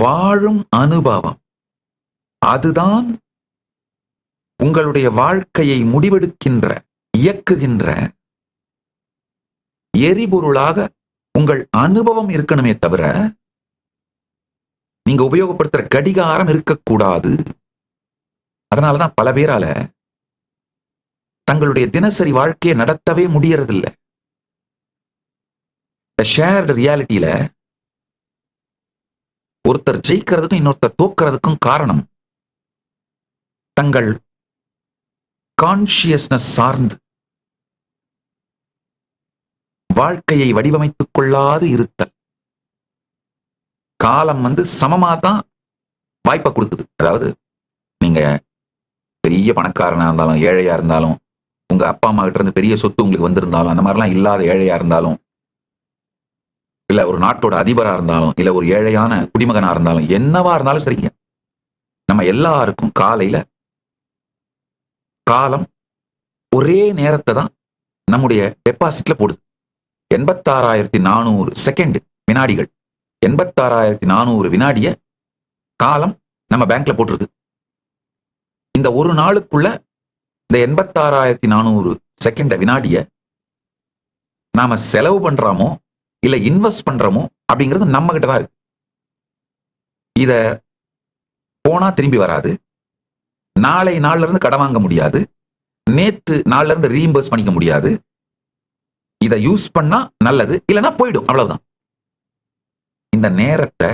வாழும் அனுபவம், அதுதான் உங்களுடைய வாழ்க்கையை முடிவெடுக்கின்ற, இயக்குகின்ற எரிபொருளாக உங்கள் அனுபவம் இருக்கணுமே தவிர நீங்க உபயோகப்படுத்துற கடிகாரம் இருக்கக்கூடாது. அதனாலதான் பல பேரால தங்களுடைய தினசரி வாழ்க்கையை நடத்தவே முடியறதில்லை. ஷேர்டு ரியாலிட்டியில ஒருத்தர் ஜெயிக்கிறதுக்கும் இன்னொருத்தர் தோக்கிறதுக்கும் காரணம் தங்கள் கான்சியஸ்னஸ் சார்ந்து வாழ்க்கையை வடிவமைத்துக் கொள்ளாது இருத்தல். காலம் சமமா தான் வாய்ப்பை கொடுக்குது. அதாவது நீங்க பெரிய பணக்காரனா இருந்தாலும் ஏழையா இருந்தாலும், உங்க அப்பா அம்மா கிட்ட இருந்து பெரிய சொத்து உங்களுக்கு வந்திருந்தாலும், அந்த மாதிரிலாம் இல்லாத ஏழையா இருந்தாலும், இல்ல ஒரு நாட்டோட அதிபரா இருந்தாலும், இல்ல ஒரு ஏழையான குடிமகனா இருந்தாலும், என்னவா இருந்தாலும் சரிங்க, நம்ம எல்லாருக்கும் காலையில காலம் ஒரே நேரத்தை தான் நம்முடைய டெபாசிட்ல போடுது. 86,400 செகண்ட் வினாடிகள், 86,400 வினாடிய காலம் நம்ம பேங்க்ல போட்டுருது. இந்த ஒரு நாளுக்குள்ள இந்த 86,400 செகண்ட் வினாடிய நாம செலவு பண்றோமோ இல்ல இன்வெஸ்ட் பண்றோமோ அப்படிங்கிறது நம்ம கிட்ட தான் இருக்கு. இத போனா திரும்பி வராது. நாளை நாள்ல இருந்து கடன் வாங்க முடியாது. நேத்து நாள்ல இருந்து ரீஇம்பர்ஸ் பண்ணிக்க முடியாது. இதை யூஸ் பண்ணா நல்லது, இல்லைன்னா போயிடும், அவ்வளவுதான். இந்த நேரத்தை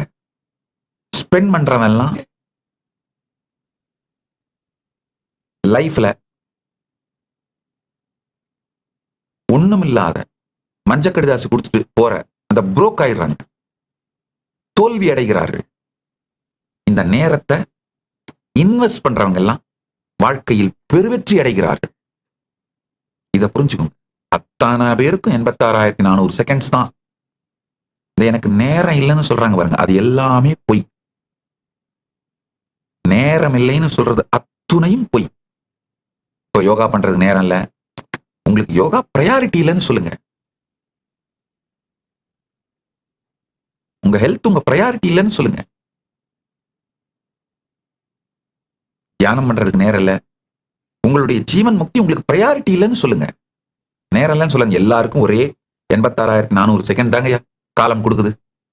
ஸ்பெண்ட் பண்றவெல்லாம் லைஃப்ல ஒண்ணும் இல்லாத மஞ்சக்கடிதாசு கொடுத்துட்டு போற அந்த புரோக் ஆயிடுறாங்க, தோல்வி அடைகிறார்கள். இந்த நேரத்தை இன்வெஸ்ட் பண்றவங்க எல்லாம் வாழ்க்கையில் பெருவெற்றி அடைகிறார்கள். இதை புரிஞ்சுக்கோங்க. அத்தனை பேருக்கும் 86,400 செகண்ட்ஸ் தான். எனக்கு நேரம் இல்லைன்னு சொல்றாங்க பாருங்க, அது எல்லாமே பொய். நேரம் இல்லைன்னு சொல்றது அத்துணையும் பொய். இப்போ யோகா பண்றது நேரம் இல்ல, உங்களுக்கு யோகா பிரையாரிட்டி இல்லைன்னு சொல்லுங்க. உங்க ஹெல்த் உங்க பிரையாரிட்டி இல்லைன்னு சொல்லுங்க. தியானம் பண்றதுக்கு நேரம் இல்ல, உங்களுடைய ஜீவன் முக்தி உங்களுக்கு பிரையாரிட்டி இல்லைன்னு சொல்லுங்க. நேரம் இல்லைன்னு சொல்லுங்க. எல்லாருக்கும் ஒரே 86,400 செகண்ட் தாங்க காலம் கொடுக்குது.